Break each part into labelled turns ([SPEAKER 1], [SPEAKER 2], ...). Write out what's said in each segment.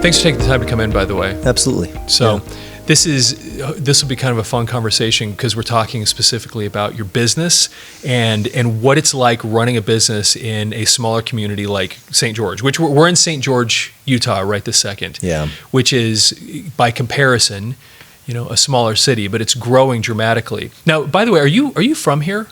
[SPEAKER 1] Thanks for taking the time to come in, by the way.
[SPEAKER 2] Absolutely.
[SPEAKER 1] So this will be kind of a fun conversation because we're talking specifically about your business and what it's like running a business in a smaller community like St. George, which we're in St. George, Utah right this second.
[SPEAKER 2] Yeah.
[SPEAKER 1] Which is, by comparison, a smaller city, but it's growing dramatically. Now, by the way, are you from here?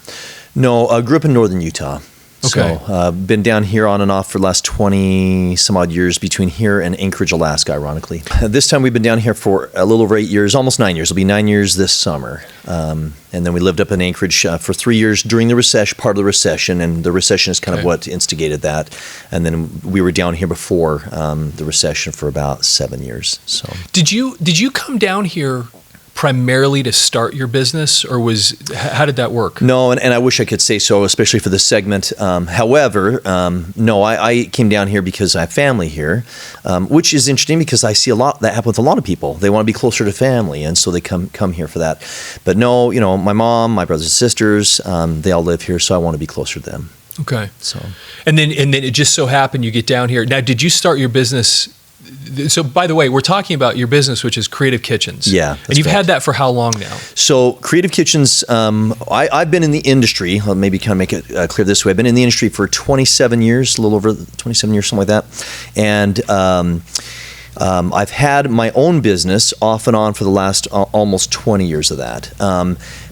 [SPEAKER 2] No, I grew up in northern Utah.
[SPEAKER 1] Okay.
[SPEAKER 2] So been down here on and off for the last 20 some odd years between here and Anchorage, Alaska, ironically. This time we've been down here for a little over 8 years, almost 9 years. It'll be 9 years this summer. And then we lived up in Anchorage for 3 years during the recession, part of the recession, and the recession is kind of what instigated that. And then we were down here before the recession for about 7 years. So
[SPEAKER 1] did you come down here primarily to start your business, or how did that work?
[SPEAKER 2] No, and I wish I could say so, especially for this segment. However, no, I came down here because I have family here, which is interesting because I see a lot that happen with a lot of people. They want to be closer to family, and so they come here for that. But no, my mom, my brothers and sisters, they all live here, so I want to be closer to them.
[SPEAKER 1] Okay.
[SPEAKER 2] So,
[SPEAKER 1] and then it just so happened you get down here. Now, did you start your business? So, by the way, we're talking about your business, which is Creative Kitchenz.
[SPEAKER 2] Yeah.
[SPEAKER 1] And you've had that for how long now?
[SPEAKER 2] So, Creative Kitchenz, I've been in the industry, I'll maybe kind of make it clear this way. I've been in the industry for 27 years, a little over 27 years, something like that. And I've had my own business off and on for the last almost 20 years of that.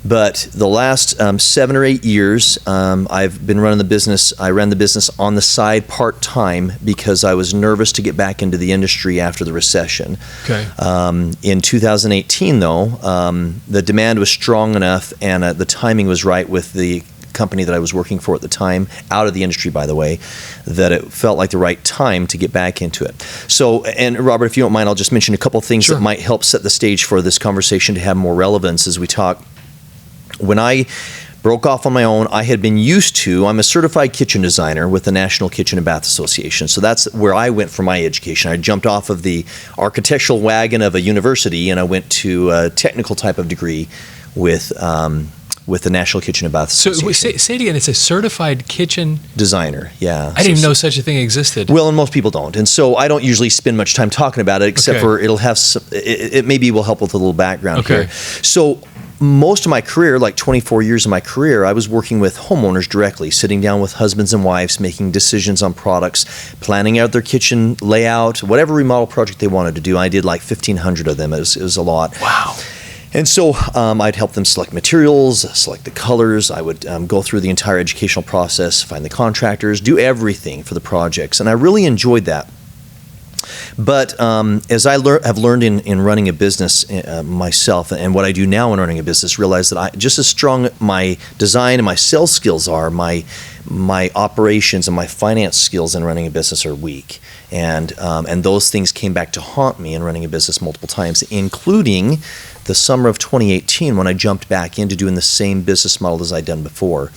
[SPEAKER 2] But the last 7 or 8 years, I've been running the business. I ran the business on the side part-time because I was nervous to get back into the industry after the recession.
[SPEAKER 1] Okay.
[SPEAKER 2] In 2018, though, the demand was strong enough and the timing was right with the company that I was working for at the time, out of the industry, by the way, that it felt like the right time to get back into it. So, and Robert, if you don't mind, I'll just mention a couple of things that might help set the stage for this conversation to have more relevance as we talk. When I broke off on my own, I had been used to, I'm a certified kitchen designer with the National Kitchen and Bath Association. So that's where I went for my education. I jumped off of the architectural wagon of a university and I went to a technical type of degree with the National Kitchen and Bath Association.
[SPEAKER 1] So say it again, it's a certified kitchen
[SPEAKER 2] designer, yeah.
[SPEAKER 1] I didn't even know such a thing existed.
[SPEAKER 2] Well, and most people don't. And so I don't usually spend much time talking about it, except for it'll have it maybe will help with a little background here. So most of my career, like 24 years of my career, I was working with homeowners directly, sitting down with husbands and wives, making decisions on products, planning out their kitchen layout, whatever remodel project they wanted to do. I did like 1,500 of them. It was a lot.
[SPEAKER 1] Wow.
[SPEAKER 2] And so I'd help them select materials, select the colors. I would go through the entire educational process, find the contractors, do everything for the projects. And I really enjoyed that. But as I have learned in running a business myself, and what I do now in running a business, realize that just as strong my design and my sales skills are, my operations and my finance skills in running a business are weak. And those things came back to haunt me in running a business multiple times, including the summer of 2018 when I jumped back into doing the same business model as I'd done before.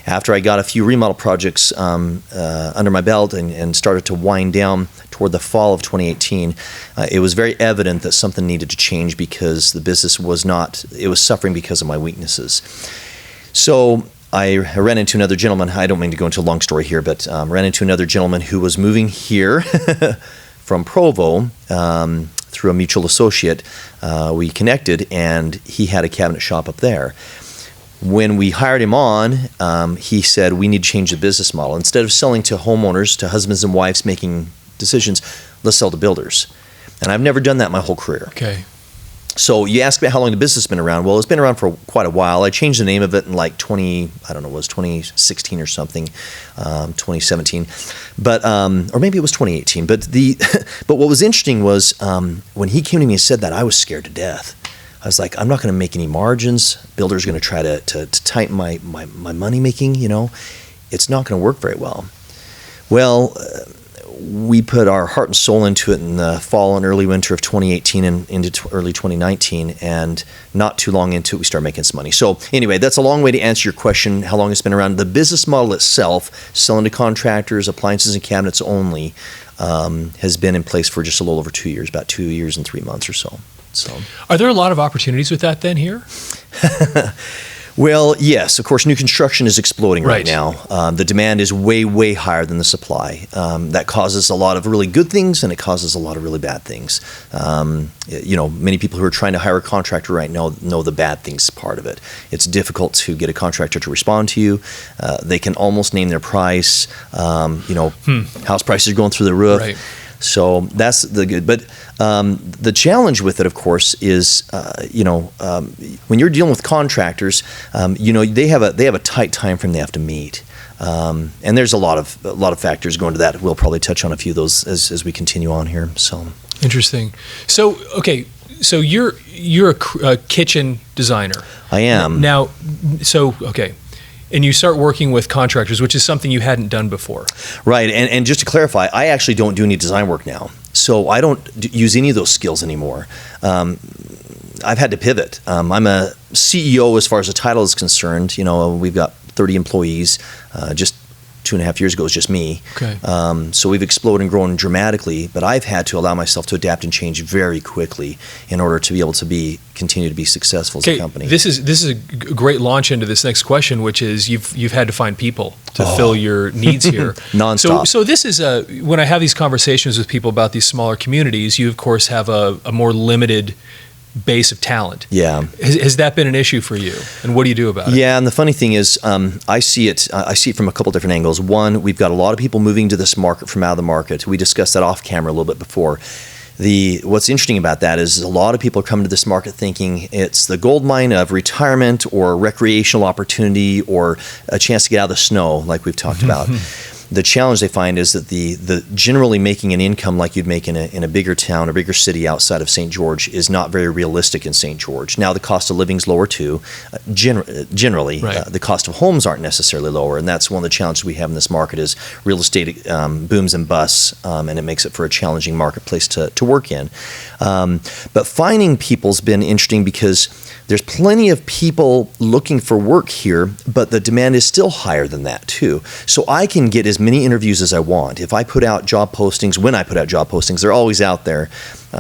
[SPEAKER 2] After I got a few remodel projects under my belt and started to wind down toward the fall of 2018, it was very evident that something needed to change because the business was suffering because of my weaknesses. So I ran into another gentleman. I don't mean to go into a long story here, but ran into another gentleman who was moving here from Provo through a mutual associate. We connected, and he had a cabinet shop up there. When we hired him on, he said, we need to change the business model. Instead of selling to homeowners, to husbands and wives making decisions, let's sell to builders. And I've never done that my whole career.
[SPEAKER 1] Okay.
[SPEAKER 2] So you asked me how long the business has been around. Well, it's been around for quite a while. I changed the name of it in like 2016 or something, 2017, but or maybe it was 2018. But what was interesting was when he came to me and said that, I was scared to death. I was like, I'm not going to make any margins. Builder's going to try to tighten my money making. It's not going to work very well. Well, we put our heart and soul into it in the fall and early winter of 2018 and into early 2019, and not too long into it, we started making some money. So anyway, that's a long way to answer your question, how long it's been around. The business model itself, selling to contractors, appliances and cabinets only, has been in place for just a little over 2 years, about 2 years and 3 months or so.
[SPEAKER 1] Are there a lot of opportunities with that then here?
[SPEAKER 2] Well, yes, of course, new construction is exploding right
[SPEAKER 1] Right.
[SPEAKER 2] now. The demand is way, way higher than the supply. That causes a lot of really good things, and it causes a lot of really bad things. Many people who are trying to hire a contractor right now know the bad things part of it. It's difficult to get a contractor to respond to you. They can almost name their price. House prices are going through the roof.
[SPEAKER 1] Right.
[SPEAKER 2] So that's the good. But the challenge with it, of course, is when you're dealing with contractors, they have a tight time frame they have to meet, and there's a lot of factors going to that. We'll probably touch on a few of those as we continue on here. So
[SPEAKER 1] Interesting. So okay, so you're a kitchen designer.
[SPEAKER 2] I am
[SPEAKER 1] Now, okay. And you start working with contractors, which is something you hadn't done before.
[SPEAKER 2] right. And just to clarify, I actually don't do any design work now, so I don't use any of those skills anymore. I've had to pivot. I'm a CEO as far as the title is concerned. We've got 30 employees. Just 2.5 years ago, it was just me.
[SPEAKER 1] Okay.
[SPEAKER 2] So we've exploded and grown dramatically, but I've had to allow myself to adapt and change very quickly in order to be able to continue to be successful as a company.
[SPEAKER 1] This is a great launch into this next question, which is you've had to find people to fill your needs here.
[SPEAKER 2] Nonstop.
[SPEAKER 1] So this is when I have these conversations with people about these smaller communities, you of course have a more limited base of talent.
[SPEAKER 2] Yeah.
[SPEAKER 1] Has that been an issue for you? And what do you do about it?
[SPEAKER 2] Yeah, and the funny thing is, I see it from a couple different angles. One, we've got a lot of people moving to this market from out of the market. We discussed that off camera a little bit before. What's interesting about that is a lot of people are coming to this market thinking it's the gold mine of retirement or recreational opportunity or a chance to get out of the snow, like we've talked about. The challenge they find is that the generally making an income like you'd make in a bigger town, a bigger city outside of St. George is not very realistic in St. George. Now the cost of living is lower too. Generally,
[SPEAKER 1] Right.
[SPEAKER 2] The cost of homes aren't necessarily lower, and that's one of the challenges we have in this market is real estate booms and busts, and it makes it for a challenging marketplace to work in. But finding people's been interesting because there's plenty of people looking for work here, but the demand is still higher than that too. So I can get as many interviews as I want. If I put out job postings, they're always out there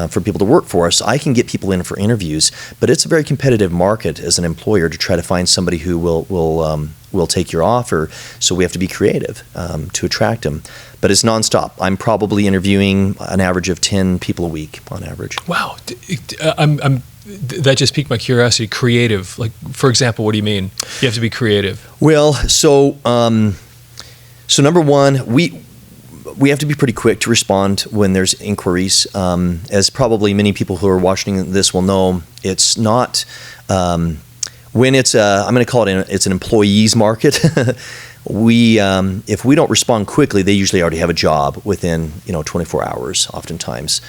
[SPEAKER 2] for people to work for us. I can get people in for interviews, but it's a very competitive market as an employer to try to find somebody who will take your offer. So we have to be creative to attract them. But it's nonstop. I'm probably interviewing an average of 10 people a week on average.
[SPEAKER 1] Wow. That just piqued my curiosity. Creative. Like, for example, what do you mean? You have to be creative.
[SPEAKER 2] Well, so number one, we have to be pretty quick to respond when there's inquiries. As probably many people who are watching this will know, it's not when it's I'm going to call it it's an employees market. If we don't respond quickly, they usually already have a job within 24 hours. Oftentimes,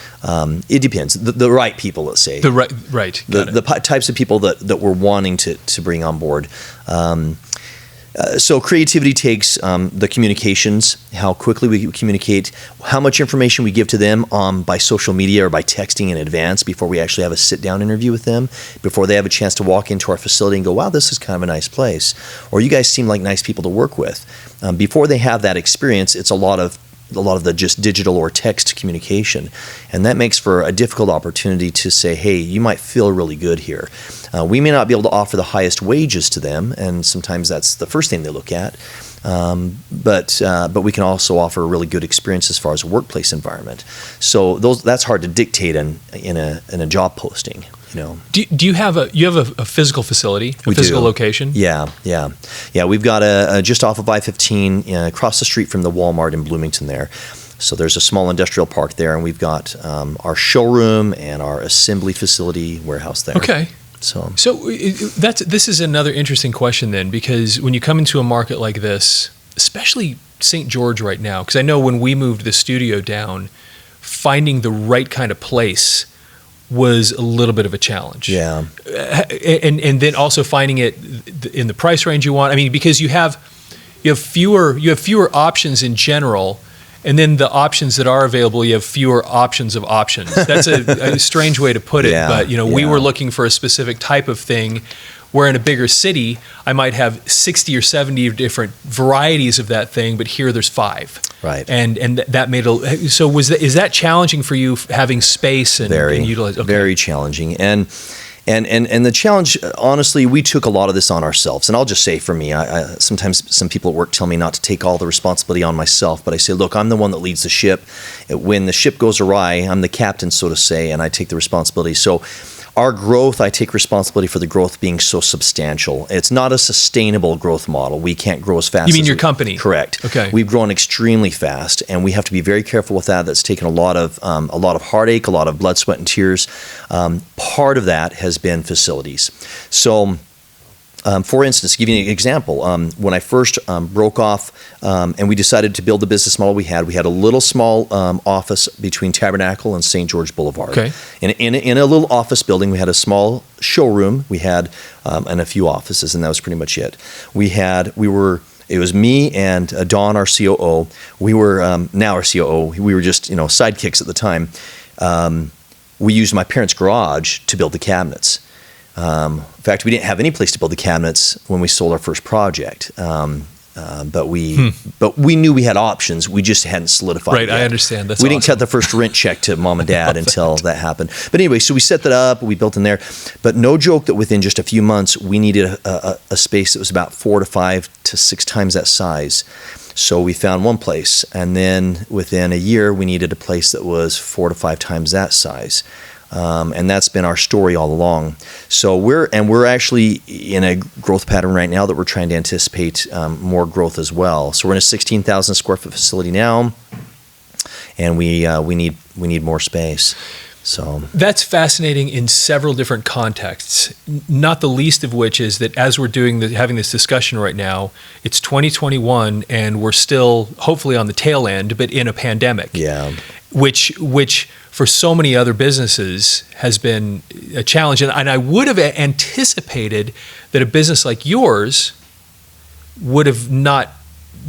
[SPEAKER 2] it depends. The right people, let's say.
[SPEAKER 1] Right.
[SPEAKER 2] The types of people that we're wanting to bring on board. So creativity takes the communications, how quickly we communicate, how much information we give to them by social media or by texting in advance before we actually have a sit-down interview with them, before they have a chance to walk into our facility and go, wow, this is kind of a nice place, or you guys seem like nice people to work with. Before they have that experience, it's a lot of the just digital or text communication, and that makes for a difficult opportunity to say, hey, you might feel really good here. We may not be able to offer the highest wages to them, and sometimes that's the first thing they look at, but we can also offer a really good experience as far as a workplace environment. So that's hard to dictate in a job posting.
[SPEAKER 1] Do you have a physical facility, a physical location?
[SPEAKER 2] Yeah. We've got a just off of I-15 across the street from the Walmart in Bloomington there. So there's a small industrial park there, and we've got our showroom and our assembly facility warehouse there.
[SPEAKER 1] Okay. So this is another interesting question then, because when you come into a market like this, especially St. George right now, because I know when we moved the studio down, finding the right kind of place was a little bit of a challenge.
[SPEAKER 2] Yeah.
[SPEAKER 1] And then also finding it in the price range you want. I mean, because you have fewer options in general, and then the options that are available, you have fewer options of options. That's a strange way to put it, but we were looking for a specific type of thing, where in a bigger city, I might have 60 or 70 different varieties of that thing, but here there's 5.
[SPEAKER 2] Right.
[SPEAKER 1] And that made is that challenging for you, having space and utilize? Okay.
[SPEAKER 2] Very challenging. And And the challenge, honestly, we took a lot of this on ourselves. And I'll just say for me, I sometimes some people at work tell me not to take all the responsibility on myself, but I say, look, I'm the one that leads the ship. When the ship goes awry, I'm the captain, so to say, and I take the responsibility. So our growth, I take responsibility for the growth being so substantial. It's not a sustainable growth model. We can't grow as fast.
[SPEAKER 1] You mean your company?
[SPEAKER 2] Correct.
[SPEAKER 1] Okay.
[SPEAKER 2] We've grown extremely fast, and we have to be very careful with that. That's taken a lot of heartache, a lot of blood, sweat, and tears. Part of that has been facilities. So, for instance, to give you an example, when I first broke off and we decided to build the business model we had a little small office between Tabernacle and St. George Boulevard.
[SPEAKER 1] Okay.
[SPEAKER 2] In a little office building, we had a small showroom. We had and a few offices, and that was pretty much it. It was me and Dawn, our COO. We were now our COO. We were just sidekicks at the time. We used my parents' garage to build the cabinets. In fact, we didn't have any place to build the cabinets when we sold our first project. But we knew we had options. We just hadn't solidified.
[SPEAKER 1] Right,
[SPEAKER 2] yet.
[SPEAKER 1] I understand. That's
[SPEAKER 2] we
[SPEAKER 1] awesome.
[SPEAKER 2] didn't cut the first rent check to mom and dad until that happened. But anyway, so we set that up. We built in there. But no joke that within just a few months, we needed a space that was about 4 to 5 to 6 times that size. So we found one place, and then within a year, we needed a place that was 4 to 5 times that size. And that's been our story all along. So we're actually in a growth pattern right now that we're trying to anticipate more growth as well. So we're in a 16,000 square foot facility now, and we need more space. So
[SPEAKER 1] that's fascinating in several different contexts, not the least of which is that as we're having this discussion right now, it's 2021 and we're still hopefully on the tail end, but in a pandemic.
[SPEAKER 2] Yeah.
[SPEAKER 1] Which for so many other businesses has been a challenge. And I would have anticipated that a business like yours would have not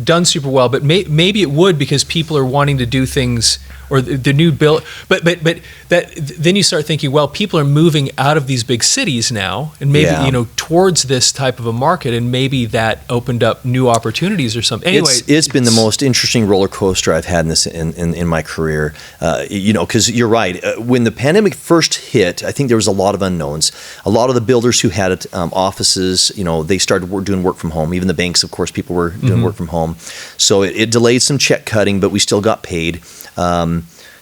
[SPEAKER 1] done super well, but maybe it would because people are wanting to do things or the new build. But that then you start thinking, well, people are moving out of these big cities now, and maybe towards this type of a market, and maybe that opened up new opportunities or something. Anyway,
[SPEAKER 2] it's been the most interesting roller coaster I've had in my career. Because you're right. When the pandemic first hit, I think there was a lot of unknowns. A lot of the builders who had offices, they started doing work from home. Even the banks, of course, people were doing work from home. So it delayed some check cutting, but we still got paid.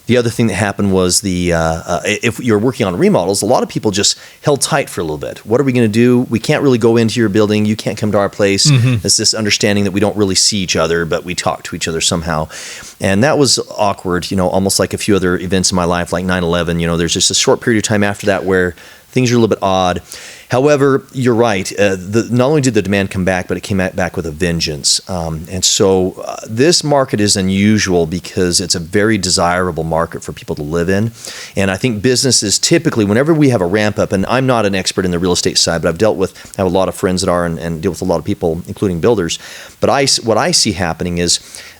[SPEAKER 2] The other thing that happened was if you're working on remodels, a lot of people just held tight for a little bit. What are we going to do? We can't really go into your building. You can't come to our place. It's this understanding that we don't really see each other, but we talk to each other somehow. And that was awkward, almost like a few other events in my life, like 9/11. There's just a short period of time after that where things are a little bit odd. However, you're right. Not only did the demand come back, but it came back with a vengeance. And so this market is unusual because it's a very desirable market for people to live in. And I think businesses typically, whenever we have a ramp up, and I'm not an expert in the real estate side, but I have a lot of friends that are and deal with a lot of people, including builders. But what I see happening is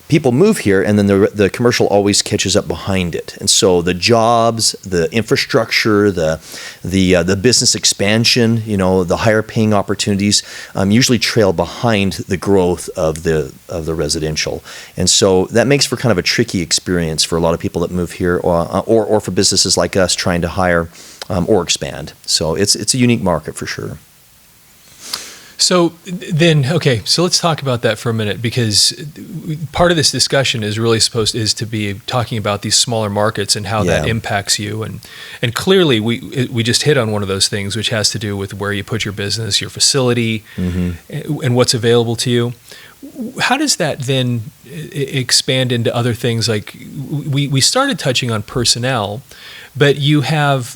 [SPEAKER 2] people move here, and then the commercial always catches up behind it. And so the jobs, the infrastructure, the business expansion, the higher paying opportunities usually trail behind the growth of the residential. And so that makes for kind of a tricky experience for a lot of people that move here, or for businesses like us trying to hire or expand. So it's a unique market for sure.
[SPEAKER 1] So let's talk about that for a minute, because part of this discussion is really is to be talking about these smaller markets and how that impacts you. And clearly we just hit on one of those things, which has to do with where you put your business, your facility, and what's available to you. How does that then expand into other things? Like we started touching on personnel, but you have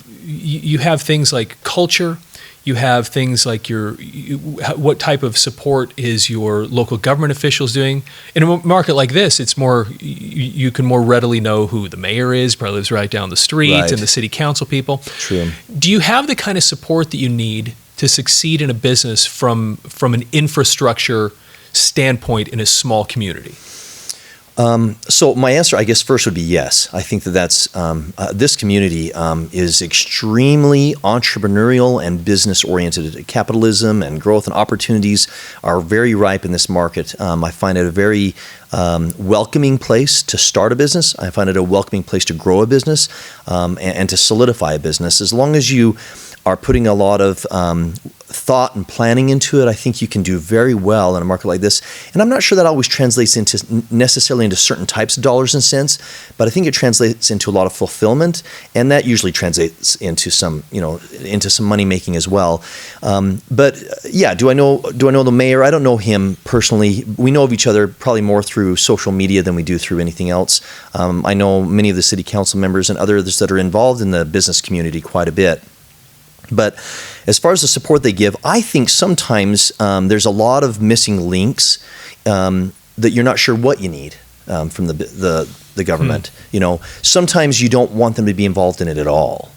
[SPEAKER 1] things like culture. You have things like what type of support is your local government officials doing? In a market like this, it's more, you can more readily know who the mayor is, probably lives right down the street, and the city council people.
[SPEAKER 2] True. Do
[SPEAKER 1] you have the kind of support that you need to succeed in a business from an infrastructure standpoint in a small community?
[SPEAKER 2] So my answer, I guess, first would be yes. I think that's this community is extremely entrepreneurial and business-oriented. Capitalism and growth and opportunities are very ripe in this market. I find it a very welcoming place to start a business. I find it a welcoming place to grow a business and to solidify a business. As long as you are putting a lot of thought and planning into it, I think you can do very well in a market like this. And I'm not sure that always translates necessarily into certain types of dollars and cents, but I think it translates into a lot of fulfillment, and that usually translates into some money making as well. But yeah, do I know the mayor? I don't know him personally. We know of each other probably more through social media than we do through anything else. I know many of the city council members and others that are involved in the business community quite a bit. But as far as the support they give, I think sometimes there's a lot of missing links that you're not sure what you need from the government. Sometimes you don't want them to be involved in it at all.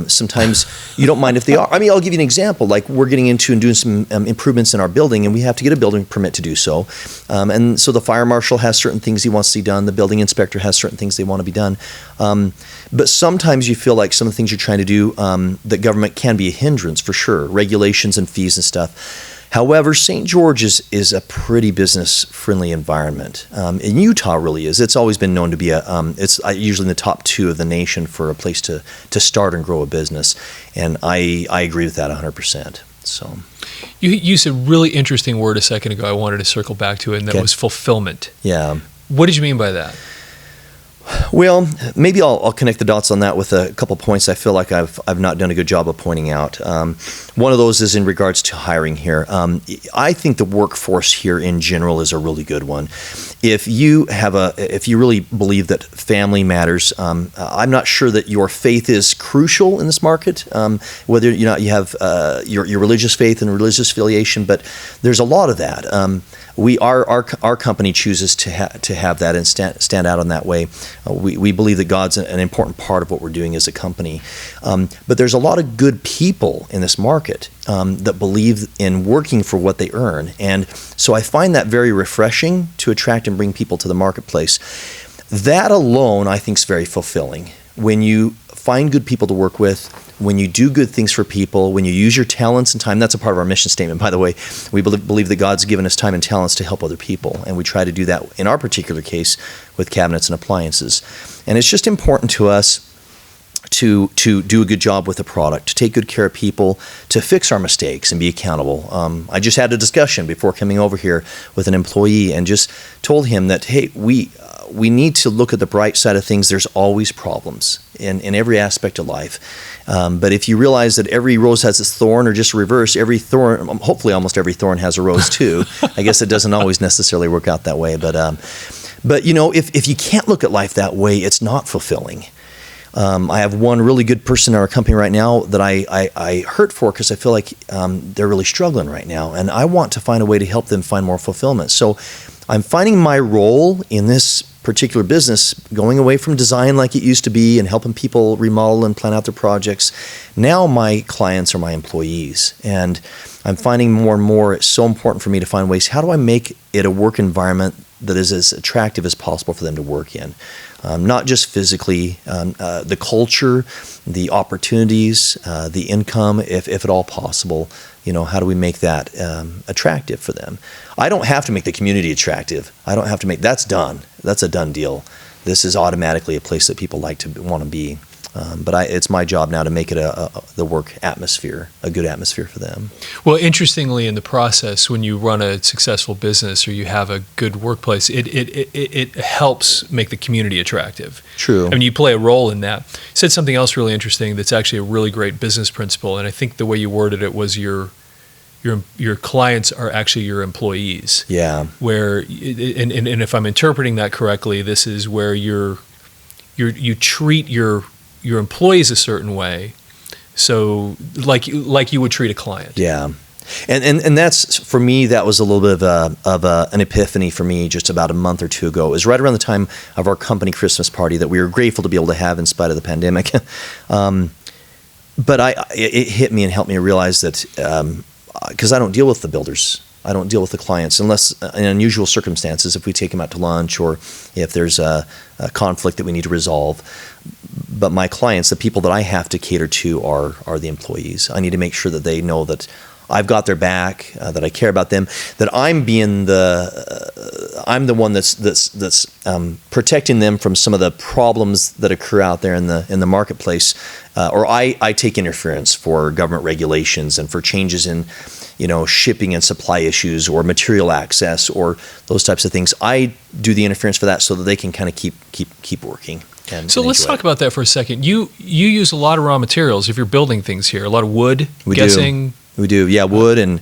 [SPEAKER 2] Sometimes you don't mind if they are. I mean, I'll give you an example. Like, we're getting into and doing some improvements in our building, and we have to get a building permit to do so. And so the fire marshal has certain things he wants to see done. The building inspector has certain things they want to be done. But sometimes you feel like some of the things you're trying to do, that government can be a hindrance for sure, regulations and fees and stuff. However, St. George is a pretty business-friendly environment. And Utah really is. It's always been known to be it's usually in the top 2 of the nation for a place to start and grow a business. And I agree with that 100%. So,
[SPEAKER 1] you used a really interesting word a second ago I wanted to circle back to, and that was fulfillment.
[SPEAKER 2] Yeah.
[SPEAKER 1] What did you mean by that?
[SPEAKER 2] Well, maybe I'll connect the dots on that with a couple points I feel like I've not done a good job of pointing out. One of those is in regards to hiring here. I think the workforce here in general is a really good one. If you really believe that family matters, I'm not sure that your faith is crucial in this market. Whether you have your religious faith and religious affiliation, but there's a lot of that. Our company chooses to have that and stand out in that way. We believe that God's an important part of what we're doing as a company. But there's a lot of good people in this market that believe in working for what they earn. And so I find that very refreshing to attract and bring people to the marketplace. That alone, I think, is very fulfilling. When you find good people to work with, when you do good things for people, when you use your talents and time, that's a part of our mission statement, by the way. We believe that God's given us time and talents to help other people, and we try to do that in our particular case with cabinets and appliances. And it's just important to us to do a good job with the product, to take good care of people, to fix our mistakes and be accountable. I just had a discussion before coming over here with an employee and just told him that, hey, we need to look at the bright side of things. There's always problems in every aspect of life. But if you realize that every rose has its thorn, or just reverse, every thorn, hopefully almost every thorn has a rose too. I guess it doesn't always necessarily work out that way. But if you can't look at life that way, it's not fulfilling. I have one really good person in our company right now that I hurt for because I feel like they're really struggling right now. And I want to find a way to help them find more fulfillment. So I'm finding my role in this particular business, going away from design like it used to be and helping people remodel and plan out their projects. Now my clients are my employees, and I'm finding more and more it's so important for me to find ways, how do I make it a work environment that is as attractive as possible for them to work in? Not just physically, the culture, the opportunities, the income, if at all possible. How do we make that attractive for them? I don't have to make the community attractive. That's done. That's a done deal. This is automatically a place that people like to want to be. But it's my job now to make it the work atmosphere, a good atmosphere for them.
[SPEAKER 1] Well, interestingly, in the process, when you run a successful business or you have a good workplace, it helps make the community attractive.
[SPEAKER 2] True.
[SPEAKER 1] I mean, you play a role in that. You said something else really interesting that's actually a really great business principle, and I think the way you worded it was your clients are actually your employees.
[SPEAKER 2] Yeah.
[SPEAKER 1] Where, and if I'm interpreting that correctly, this is where you treat your employees a certain way, so like you would treat a client.
[SPEAKER 2] Yeah, and that's, for me, that was a little bit of an epiphany for me just about a month or two ago. It was right around the time of our company Christmas party that we were grateful to be able to have in spite of the pandemic. But it hit me and helped me realize that because I don't deal with the builders. I don't deal with the clients unless in unusual circumstances, if we take them out to lunch or if there's a conflict that we need to resolve. But my clients, the people that I have to cater to are the employees. I need to make sure that they know that I've got their back, that I care about them, that I'm being I'm the one that's protecting them from some of the problems that occur out there in the marketplace, or I take interference for government regulations and for changes in, shipping and supply issues or material access or those types of things. I do the interference for that so that they can kind of keep working.
[SPEAKER 1] So let's talk about that for a second. You use a lot of raw materials if you're building things here. A lot of wood,
[SPEAKER 2] We do, yeah, wood and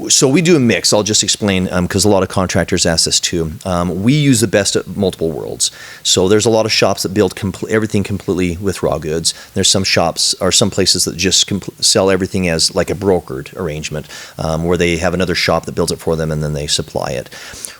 [SPEAKER 2] so we do a mix. I'll just explain because a lot of contractors ask this too. We use the best of multiple worlds. So there's a lot of shops that build everything completely with raw goods. There's some shops or some places that just sell everything as like a brokered arrangement, where they have another shop that builds it for them and then they supply it.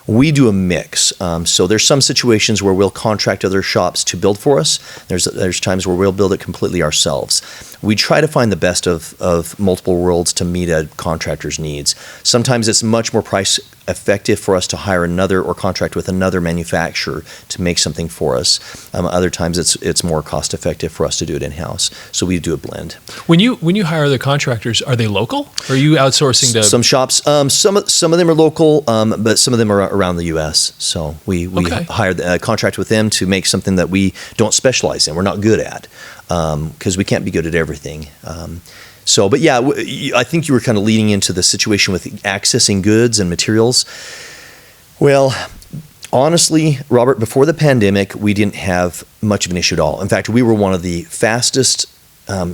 [SPEAKER 2] We do a mix. So there's some situations where we'll contract other shops to build for us. There's times where we'll build it completely ourselves. We try to find the best of multiple worlds to meet a contractor's needs. Sometimes it's much more price effective for us to hire another or contract with another manufacturer to make something for us. Other times it's more cost effective for us to do it in-house. So we do a blend.
[SPEAKER 1] When you hire other contractors, are they local? Or are you outsourcing to
[SPEAKER 2] some shops? Some of them are local, but some of them are around the U.S. So we hired a contract with them to make something that we don't specialize in. We're not good at, because we can't be good at everything. But yeah, I think you were kind of leading into the situation with accessing goods and materials. Well, honestly, Robert, before the pandemic, we didn't have much of an issue at all. In fact, we were one of the fastest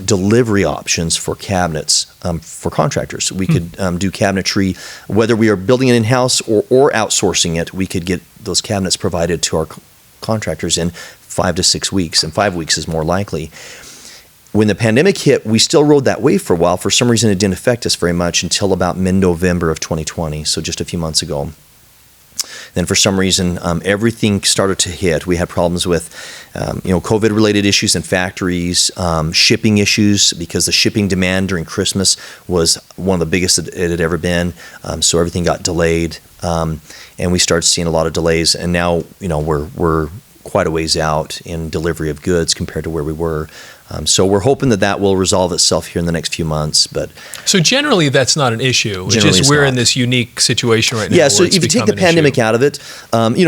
[SPEAKER 2] delivery options for cabinets for contractors. We could do cabinetry, whether we are building it in-house or outsourcing it, we could get those cabinets provided to our contractors in 5 to 6 weeks, and 5 weeks is more likely. When the pandemic hit, we still rode that wave for a while. For some reason, it didn't affect us very much until about mid-November of 2020, so just a few months ago. Then for some reason, everything started to hit. We had problems with, COVID-related issues in factories, shipping issues, because the shipping demand during Christmas was one of the biggest it had ever been. So everything got delayed, and we started seeing a lot of delays. And now, we're quite a ways out in delivery of goods compared to where we were. So we're hoping that will resolve itself here in the next few months. But
[SPEAKER 1] so generally, that's not an issue. It's just we're in this unique situation right now.
[SPEAKER 2] Yeah. So if you take the pandemic out of it,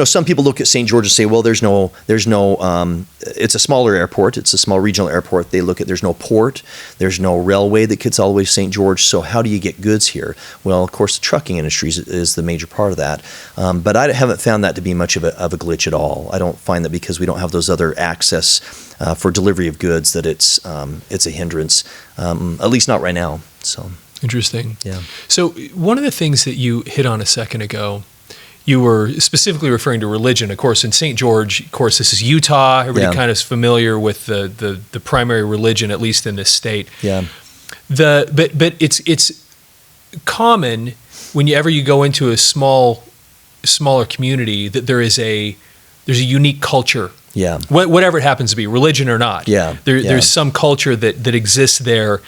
[SPEAKER 2] some people look at St. George and say, well, there's no. It's a smaller airport. It's a small regional airport. They look at there's no port, there's no railway that gets all the way to St. George. So how do you get goods here? Well, of course, the trucking industry is the major part of that. But I haven't found that to be much of a glitch at all. I don't find that because we don't have those other access for delivery of goods that it's a hindrance, at least not right now. So
[SPEAKER 1] interesting.
[SPEAKER 2] Yeah.
[SPEAKER 1] So one of the things that you hit on a second ago, you were specifically referring to religion. Of course, in St. George, of course, this is Utah. Everybody kind of is familiar with the primary religion, at least in this state.
[SPEAKER 2] Yeah.
[SPEAKER 1] But it's common whenever you go into a smaller community that there's a unique culture.
[SPEAKER 2] Yeah.
[SPEAKER 1] Whatever it happens to be, religion or not.
[SPEAKER 2] Yeah.
[SPEAKER 1] There's some culture that exists there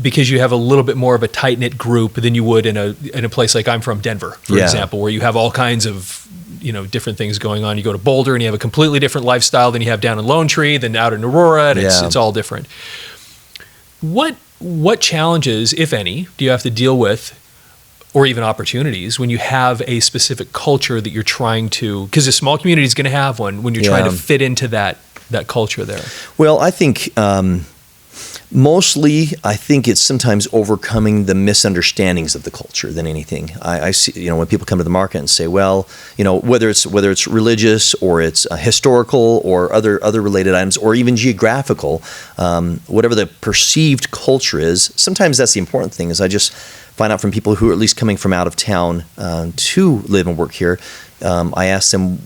[SPEAKER 1] because you have a little bit more of a tight-knit group than you would in a place like I'm from, Denver, for example, where you have all kinds of different things going on. You go to Boulder and you have a completely different lifestyle than you have down in Lone Tree, than out in Aurora, and it's all different. What challenges, if any, do you have to deal with, or even opportunities, when you have a specific culture that you're trying to, because a small community is going to have one, when you're trying to fit into that culture there? Well,
[SPEAKER 2] I think mostly, it's sometimes overcoming the misunderstandings of the culture than anything. I see, when people come to the market and say, well, whether it's religious or it's historical or other related items or even geographical, whatever the perceived culture is, sometimes that's the important thing. Is I just find out from people who are at least coming from out of town to live and work here. I ask them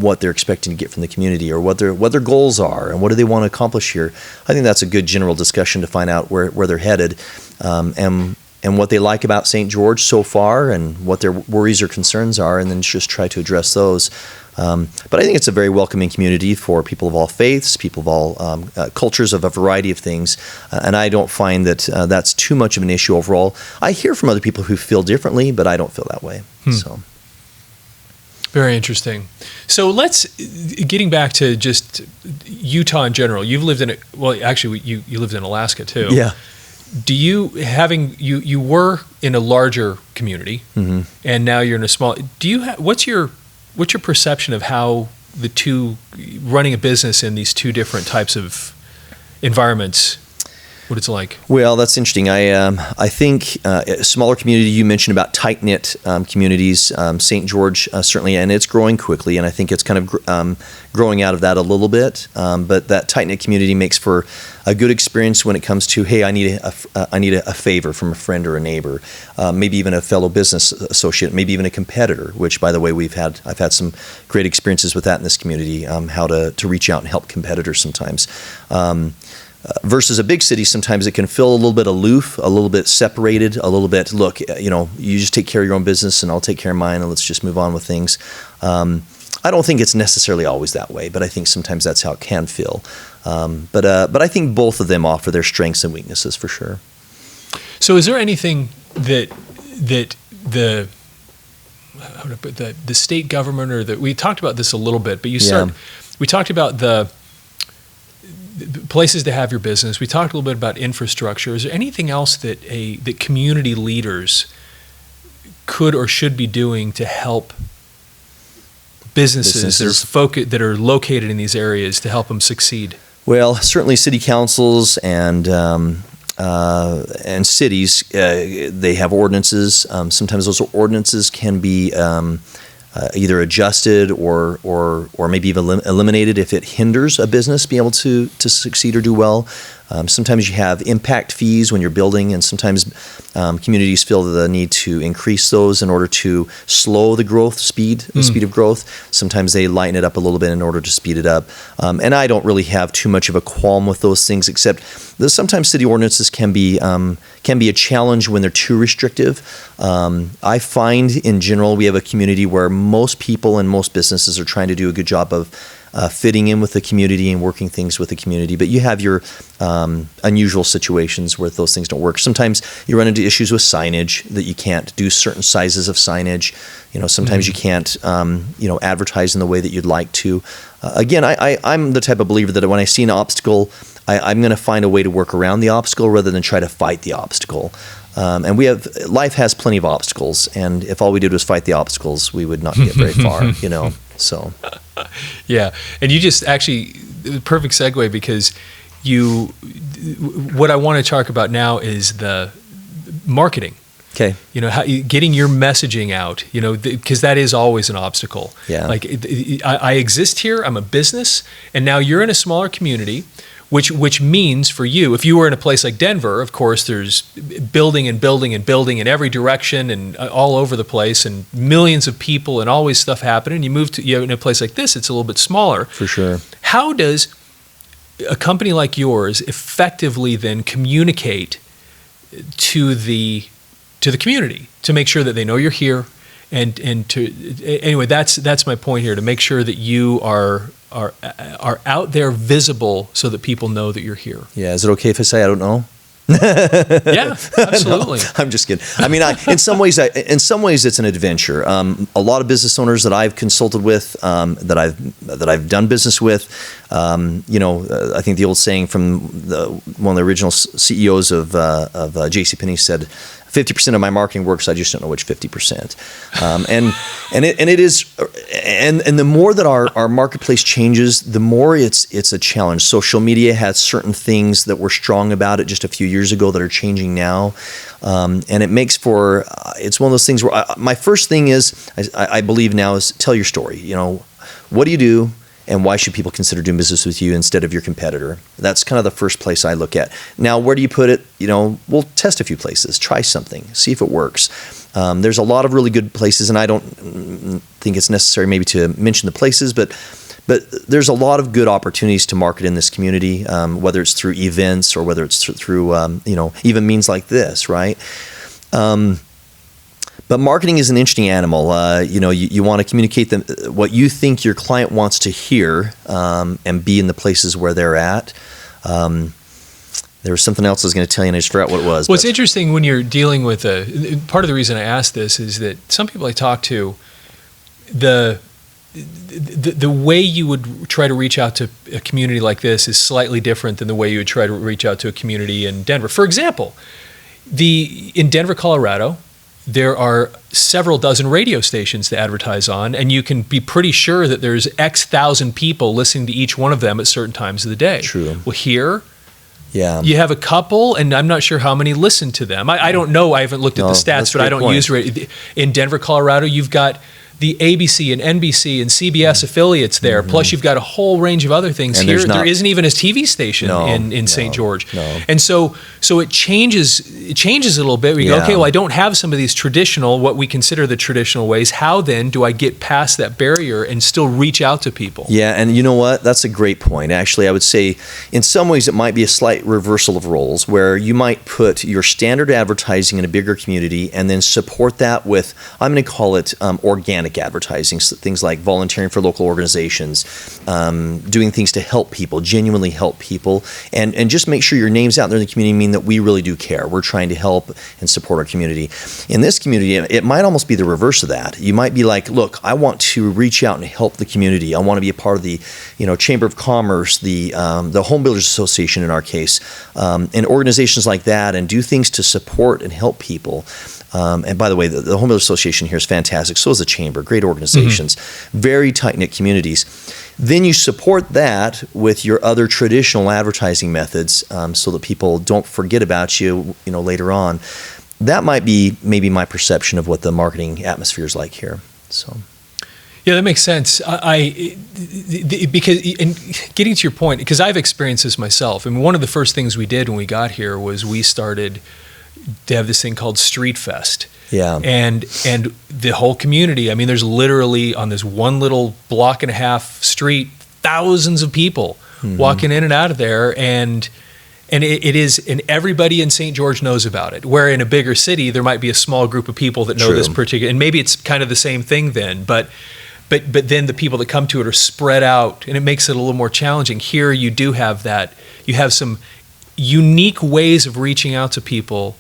[SPEAKER 2] what they're expecting to get from the community, or what their goals are, and what do they want to accomplish here. I think that's a good general discussion to find out where they're headed, and what they like about St. George so far, and what their worries or concerns are, and then just try to address those. But I think it's a very welcoming community for people of all faiths, people of all cultures, of a variety of things, and I don't find that that's too much of an issue overall. I hear from other people who feel differently, but I don't feel that way. So.
[SPEAKER 1] Very interesting. So getting back to just Utah in general, you've lived in you lived in Alaska too.
[SPEAKER 2] Yeah.
[SPEAKER 1] Do you you were in a larger community, and now you're in a small? What's your perception of how the two running a business in these two different types of environments? What it's like?
[SPEAKER 2] Well, that's interesting. I think a smaller community. You mentioned about tight knit communities. St. George certainly, and it's growing quickly, and I think it's kind of growing out of that a little bit. But that tight knit community makes for a good experience when it comes to, hey, I need a favor from a friend or a neighbor, maybe even a fellow business associate, maybe even a competitor. Which, by the way, I've had some great experiences with that in this community. How to reach out and help competitors sometimes. Versus a big city, sometimes it can feel a little bit aloof, a little bit separated, a little bit, look, you just take care of your own business and I'll take care of mine and let's just move on with things. I don't think it's necessarily always that way, but I think sometimes that's how it can feel. But I think both of them offer their strengths and weaknesses for sure.
[SPEAKER 1] So is there anything that the state government or we talked about this a little bit, but we talked about the places to have your business. We talked a little bit about infrastructure. Is there anything else that community leaders could or should be doing to help businesses that are located in these areas to help them succeed? Well,
[SPEAKER 2] certainly city councils and cities, they have ordinances. Sometimes those ordinances can be either adjusted or maybe even eliminated if it hinders a business being able to succeed or do well. Sometimes you have impact fees when you're building, and sometimes communities feel the need to increase those in order to slow the speed of growth. Sometimes they lighten it up a little bit in order to speed it up. And I don't really have too much of a qualm with those things, except that sometimes city ordinances can be a challenge when they're too restrictive. I find in general we have a community where most people and most businesses are trying to do a good job of fitting in with the community and working things with the community. But you have your unusual situations where those things don't work. Sometimes you run into issues with signage, that you can't do certain sizes of signage. Sometimes you can't advertise in the way that you'd like to. Again, I'm the type of believer that when I see an obstacle, I'm going to find a way to work around the obstacle rather than try to fight the obstacle. And life has plenty of obstacles, and if all we did was fight the obstacles, we would not get very far, so.
[SPEAKER 1] Yeah, and you just actually, perfect segue, because what I want to talk about now is the marketing.
[SPEAKER 2] Okay.
[SPEAKER 1] Getting your messaging out, because that is always an obstacle.
[SPEAKER 2] Yeah.
[SPEAKER 1] Like I exist here, I'm a business, and now you're in a smaller community, which means for you, if you were in a place like Denver, of course, there's building and building and building in every direction and all over the place, and millions of people and always stuff happening. You move to in a place like this, it's a little bit smaller.
[SPEAKER 2] For sure.
[SPEAKER 1] How does a company like yours effectively then communicate to the community to make sure that they know you're here, and anyway, that's my point here, to make sure that you are out there visible so that people know that you're here.
[SPEAKER 2] Yeah, is it okay if I say I don't know?
[SPEAKER 1] Yeah, absolutely.
[SPEAKER 2] No, I'm just kidding. I mean, in some ways it's an adventure. A lot of business owners that I've consulted with, that I've done business with, I think the old saying from one of the original CEOs of JCPenney said, 50% of my marketing works, I just don't know which 50%. And the more that our marketplace changes, the more it's a challenge. Social media has certain things that were strong about it just a few years ago that are changing now, and it makes for it's one of those things where my first thing is I believe now is tell your story. What do you do? And why should people consider doing business with you instead of your competitor? That's kind of the first place I look at. Now, where do you put it? We'll test a few places, try something, see if it works. There's a lot of really good places, and I don't think it's necessary maybe to mention the places, but there's a lot of good opportunities to market in this community, whether it's through events or whether it's through even means like this, right? But marketing is an interesting animal. You want to communicate what you think your client wants to hear, and be in the places where they're at. There was something else I was going to tell you, and I just forgot what it was.
[SPEAKER 1] Well, it's interesting when you're dealing with part of the reason I asked this is that some people I talk to, the way you would try to reach out to a community like this is slightly different than the way you would try to reach out to a community in Denver. For example, in Denver, Colorado, there are several dozen radio stations to advertise on, and you can be pretty sure that there's X thousand people listening to each one of them at certain times of the day.
[SPEAKER 2] True.
[SPEAKER 1] Well, here,
[SPEAKER 2] yeah,
[SPEAKER 1] you have a couple, and I'm not sure how many listen to them. I don't know. I haven't looked at the stats, but I don't use radio. In Denver, Colorado, you've got the ABC and NBC and CBS affiliates there. Plus, you've got a whole range of other things. And here, there isn't even a TV station in St. George.
[SPEAKER 2] No.
[SPEAKER 1] And so it changes a little bit. We go, okay, well, I don't have some of these traditional, what we consider the traditional ways. How then do I get past that barrier and still reach out to people?
[SPEAKER 2] Yeah, and you know what? That's a great point. Actually, I would say in some ways it might be a slight reversal of roles, where you might put your standard advertising in a bigger community and then support that with, I'm going to call it organic advertising, so things like volunteering for local organizations, doing things to help people, genuinely help people, and just make sure your name's out there in the community, mean that we really do care. We're trying to help and support our community. In this community, it might almost be the reverse of that. You might be like, look, I want to reach out and help the community. I want to be a part of the Chamber of Commerce, the Home Builders Association in our case, and organizations like that, and do things to support and help people. And by the way, the Home Builders Association here is fantastic. So is the Chamber. Great organizations, very tight-knit communities. Then you support that with your other traditional advertising methods, so that people don't forget about you, later on. That might be maybe my perception of what the marketing atmosphere is like here. So.
[SPEAKER 1] Yeah, that makes sense. Because getting to your point, because I've experienced this myself. I mean, one of the first things we did when we got here was we started to have this thing called Street Fest.
[SPEAKER 2] Yeah.
[SPEAKER 1] And the whole community, I mean, there's literally on this one little block and a half street, thousands of people walking in and out of there, and it is, and everybody in St. George knows about it. Where in a bigger city, there might be a small group of people that know this particular, and maybe it's kind of the same thing then, but then the people that come to it are spread out, and it makes it a little more challenging. Here you do have that. You have some unique ways of reaching out to people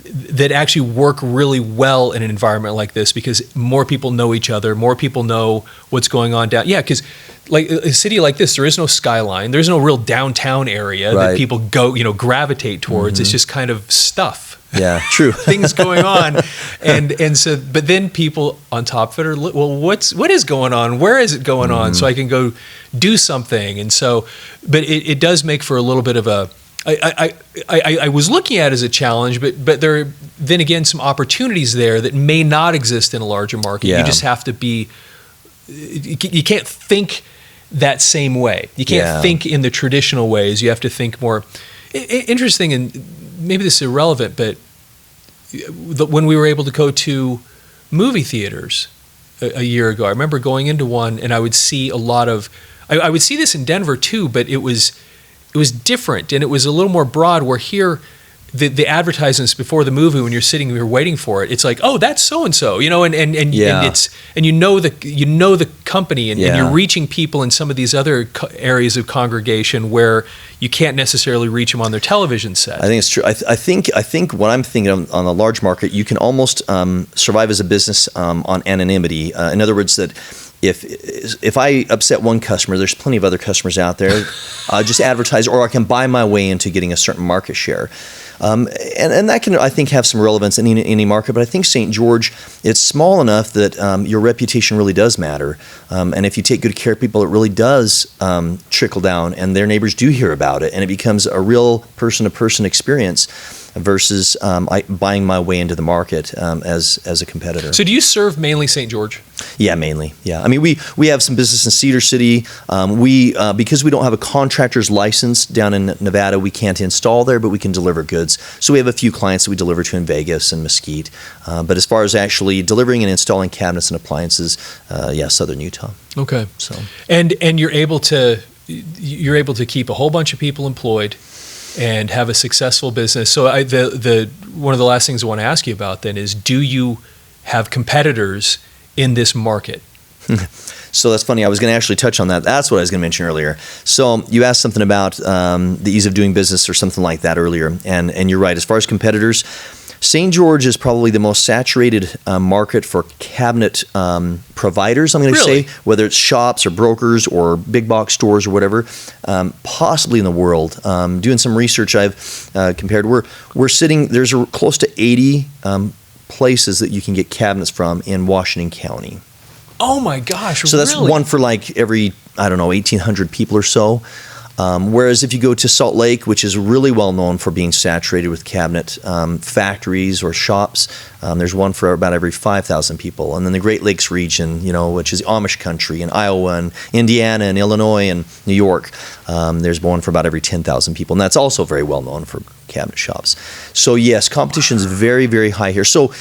[SPEAKER 1] that actually work really well in an environment like this, because more people know each other, more people know what's going on down. Yeah, because like a city like this, there is no skyline, there's no real downtown area that people go, gravitate towards. It's just kind of stuff.
[SPEAKER 2] Yeah, true.
[SPEAKER 1] Things going on, and so, but then people on top of it are, well, what is going on? Where is it going on? So I can go do something. And so, but it does make for a little bit of a. I was looking at it as a challenge, but there are then again some opportunities there that may not exist in a larger market. You just have to be. You can't think that same way. You can't think in the traditional ways. You have to think more. Interesting, and maybe this is irrelevant, but when we were able to go to movie theaters a year ago, I remember going into one, and I would see a lot of. I would see this in Denver too, but it was different, and it was a little more broad, where here the advertisements before the movie, when you're sitting here waiting for it, it's like, oh, that's so and so, and it's, and you know the company, and you're reaching people in some of these other areas of congregation where you can't necessarily reach them on their television set.
[SPEAKER 2] I think it's true. I think what I'm thinking on a large market, you can almost survive as a business on anonymity. In other words, that if I upset one customer, there's plenty of other customers out there. Just advertise, or I can buy my way into getting a certain market share. And that can, I think, have some relevance in any market. But I think St. George, it's small enough that your reputation really does matter. And if you take good care of people, it really does trickle down, and their neighbors do hear about it, and it becomes a real person-to-person experience versus buying my way into the market as a competitor.
[SPEAKER 1] So do you serve mainly St. George?
[SPEAKER 2] Yeah, mainly. Yeah, I mean, we have some business in Cedar City. Because we don't have a contractor's license down in Nevada, we can't install there, but we can deliver goods. So we have a few clients that we deliver to in Vegas and Mesquite. But as far as actually delivering and installing cabinets and appliances, Southern Utah. Okay. So
[SPEAKER 1] and you're able to keep a whole bunch of people employed and have a successful business. So the one of the last things I want to ask you about then is, do you have competitors in this market?
[SPEAKER 2] So that's funny. I was going to actually touch on that. That's what I was going to mention earlier. So you asked something about the ease of doing business or something like that earlier, and you're right. As far as competitors, St. George is probably the most saturated market for cabinet providers, I'm going to
[SPEAKER 1] Really?
[SPEAKER 2] say, whether it's shops or brokers or big box stores or whatever, possibly in the world. Doing some research, I've compared. We're sitting, there's close to 80 places that you can get cabinets from in Washington County.
[SPEAKER 1] Oh my gosh!
[SPEAKER 2] So that's
[SPEAKER 1] really?
[SPEAKER 2] one for like every, I don't know, 1,800 people or so. Whereas if you go to Salt Lake, which is really well known for being saturated with cabinet factories or shops, there's one for about every 5,000 people. And then the Great Lakes region, which is Amish country, and Iowa and Indiana and Illinois and New York, there's one for about every 10,000 people. And that's also very well known for cabinet shops. So yes, competition is very, very high here. So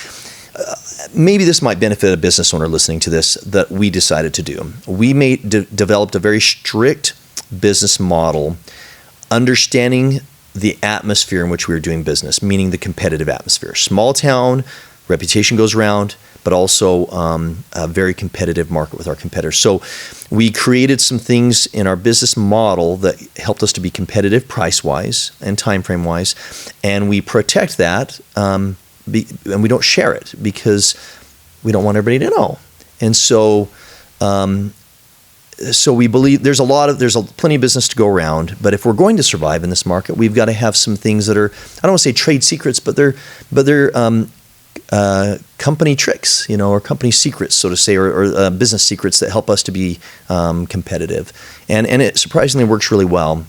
[SPEAKER 2] maybe this might benefit a business owner listening to this that we decided to do. We developed a very strict business model, understanding the atmosphere in which we were doing business, meaning the competitive atmosphere. Small town, reputation goes around, but also a very competitive market with our competitors. So we created some things in our business model that helped us to be competitive price-wise and time frame-wise, and we protect that, and we don't share it because we don't want everybody to know. And so we believe there's plenty of business to go around, but if we're going to survive in this market, we've got to have some things that are, I don't want to say trade secrets, but they're company tricks, or company secrets, so to say, or business secrets that help us to be competitive, and it surprisingly works really well.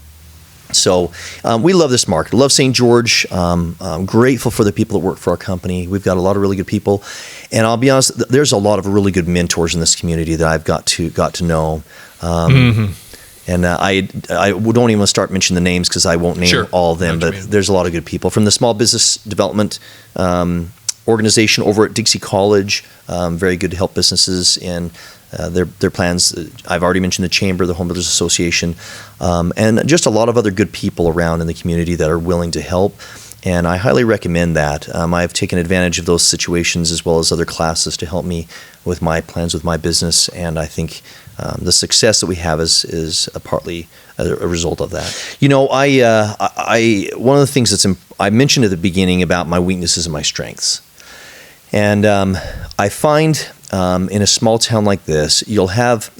[SPEAKER 2] So we love this market. Love St. George. I'm grateful for the people that work for our company. We've got a lot of really good people, and I'll be honest, there's a lot of really good mentors in this community that I've got to know. And I don't even start mentioning the names because I won't name all of them. But there's a lot of good people from the small business development organization over at Dixie College. Very good to help businesses in their plans. I've already mentioned the Chamber, the Home Builders Association, and just a lot of other good people around in the community that are willing to help. And I highly recommend that. I've taken advantage of those situations as well as other classes to help me with my plans with my business. And I think the success that we have is partly a result of that. One of the things I mentioned at the beginning about my weaknesses and my strengths. And I find in a small town like this,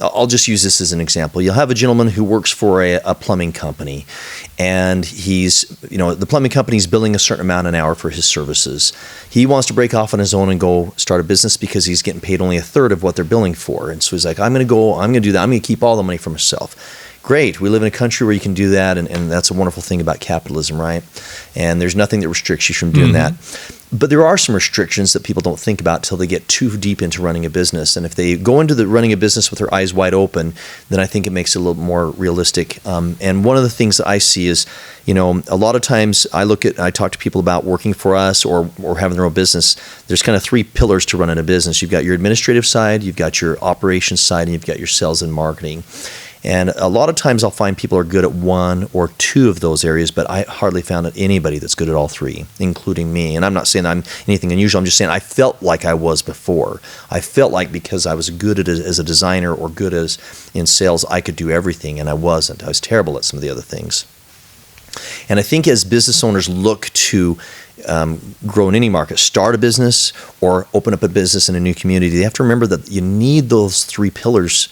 [SPEAKER 2] I'll just use this as an example. You'll have a gentleman who works for a plumbing company, and the plumbing company's billing a certain amount an hour for his services. He wants to break off on his own and go start a business because he's getting paid only a third of what they're billing for. And so he's like, I'm going to do that. I'm going to keep all the money for myself. Great. We live in a country where you can do that, and that's a wonderful thing about capitalism, right? And there's nothing that restricts you from doing that. But there are some restrictions that people don't think about till they get too deep into running a business. And if they go into running a business with their eyes wide open, then I think it makes it a little more realistic. And one of the things that I see is, a lot of times I talk to people about working for us or having their own business. There's kind of three pillars to running a business. You've got your administrative side, you've got your operations side, and you've got your sales and marketing. And a lot of times I'll find people are good at one or two of those areas, but I hardly found anybody that's good at all three, including me. And I'm not saying I'm anything unusual. I'm just saying I felt like I was before. I felt like because I was good at it as a designer or good as in sales, I could do everything, and I wasn't. I was terrible at some of the other things. And I think as business owners look to grow in any market, start a business or open up a business in a new community, they have to remember that you need those three pillars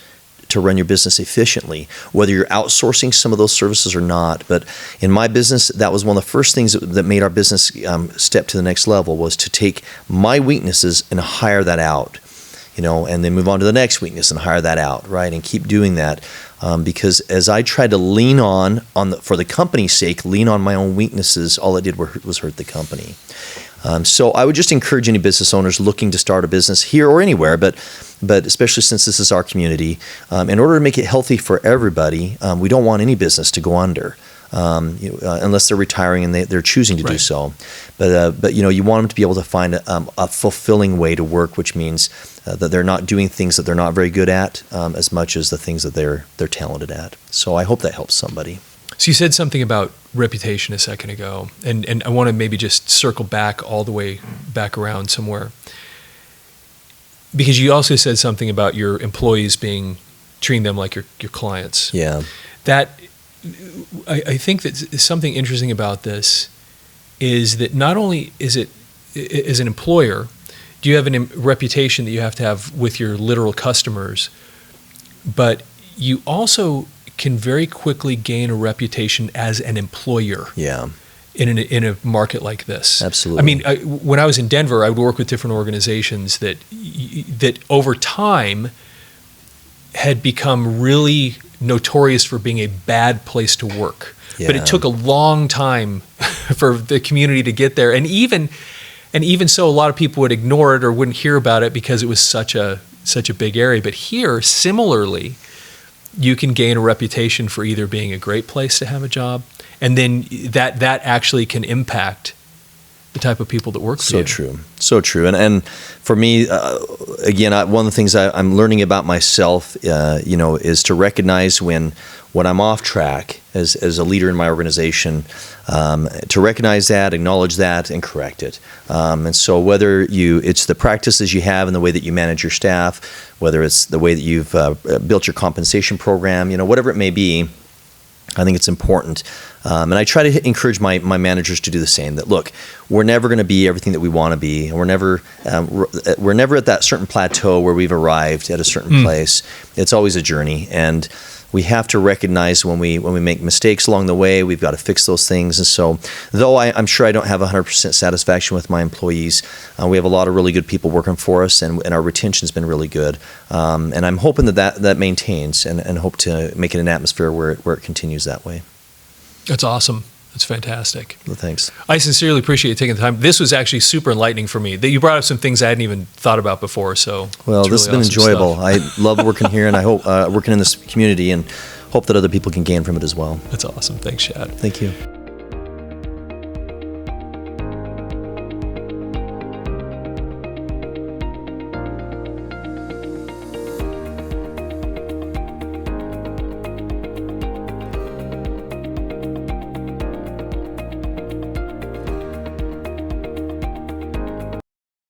[SPEAKER 2] to run your business efficiently, whether you're outsourcing some of those services or not. But in my business, that was one of the first things that made our business step to the next level, was to take my weaknesses and hire that out, and then move on to the next weakness and hire that out, right? And keep doing that because as I tried to lean for the company's sake, lean on my own weaknesses, all it did was hurt the company. So I would just encourage any business owners looking to start a business here or anywhere, but especially since this is our community, in order to make it healthy for everybody, we don't want any business to go under, unless they're retiring and they're choosing to do so. But you want them to be able to find a fulfilling way to work, which means that they're not doing things that they're not very good at as much as the things that they're talented at. So I hope that helps somebody.
[SPEAKER 1] So you said something about reputation a second ago, and I want to maybe just circle back all the way back around somewhere. Because you also said something about your employees treating them like your clients.
[SPEAKER 2] Yeah.
[SPEAKER 1] That, I think that something interesting about this is that not only is it as an employer, do you have a reputation that you have to have with your literal customers, but you also can very quickly gain a reputation as an employer.
[SPEAKER 2] Yeah.
[SPEAKER 1] In a market like this.
[SPEAKER 2] Absolutely.
[SPEAKER 1] I mean, when I was in Denver, I would work with different organizations that over time had become really notorious for being a bad place to work.
[SPEAKER 2] Yeah.
[SPEAKER 1] But it took a long time for the community to get there, and even so, a lot of people would ignore it or wouldn't hear about it because it was such a big area. But here, similarly, you can gain a reputation for either being a great place to have a job, and then that actually can impact the type of people that work for you.
[SPEAKER 2] So true. And for me, again, one of the things I'm learning about myself, is to recognize when I'm off track as a leader in my organization, to recognize that, acknowledge that, and correct it. And so whether it's the practices you have and the way that you manage your staff, whether it's the way that you've built your compensation program, whatever it may be, I think it's important. And I try to encourage my managers to do the same, that, look, we're never going to be everything that we want to be. And we're never at that certain plateau where we've arrived at a certain place. It's always a journey. And we have to recognize when we make mistakes along the way, we've got to fix those things. And so, though I'm sure I don't have 100% satisfaction with my employees, we have a lot of really good people working for us, and our retention's been really good. And I'm hoping that maintains, and hope to make it an atmosphere where it continues that way.
[SPEAKER 1] That's awesome. That's fantastic.
[SPEAKER 2] Well, thanks.
[SPEAKER 1] I sincerely appreciate you taking the time. This was actually super enlightening for me. That you brought up some things I hadn't even thought about before. So,
[SPEAKER 2] well, this has been
[SPEAKER 1] awesome
[SPEAKER 2] enjoyable.
[SPEAKER 1] stuff.
[SPEAKER 2] I love working here, and I hope working in this community, and hope that other people can gain from it as well.
[SPEAKER 1] That's awesome. Thanks, Shad.
[SPEAKER 2] Thank you.